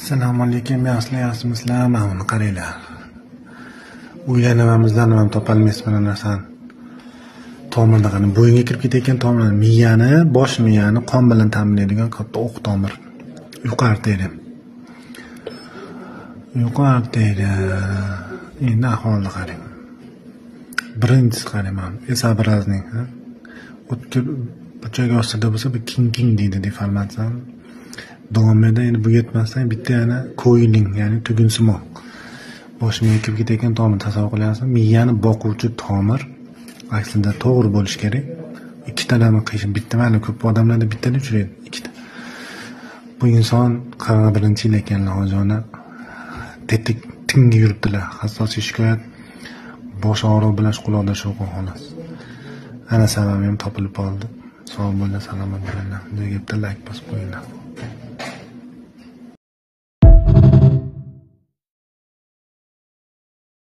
Assalomu alaykum, yaxshimisizlar? Mana buni qaranglar. O'ylanamamizdan ham topolmaysiz mana narsani. Tomirda qani bo'yinga kirib ketayotgan tomir, miyani, bosh miyani qon bilan ta'minlaydigan katta o'q tomir. Yuqori arteriya. Yuqori arteriya. Endi ahvolni qarang. Birinchisi qarang mana esabrazning, o'tkir burchak ostida bo'lsa bir king deydi deformatsiya. Davomida endi bu yetmasdan bitta yana ko'yiling, ya'ni tugunsimoq bosh miyaga kirib ketayotgan tomir tasavvur qilyapsiz. Miyani boquvchi tomir aslida to'g'ri bo'lishi kerak. Ikkitadan qiyshin, bitta mana ko'p odamlarda bittadan uchraydi, ikkita. Bu inson 41-yil ekanlar, hozirona tetik tingi yuribdilar. Asosiy shikoyat bosh og'rig'i bilan quloqda shovqin xolos. Ana sababi ham topilib qoldi. Sog' bo'linglar, salomat bo'linglar. Bu yerda like bosib qo'yinglar.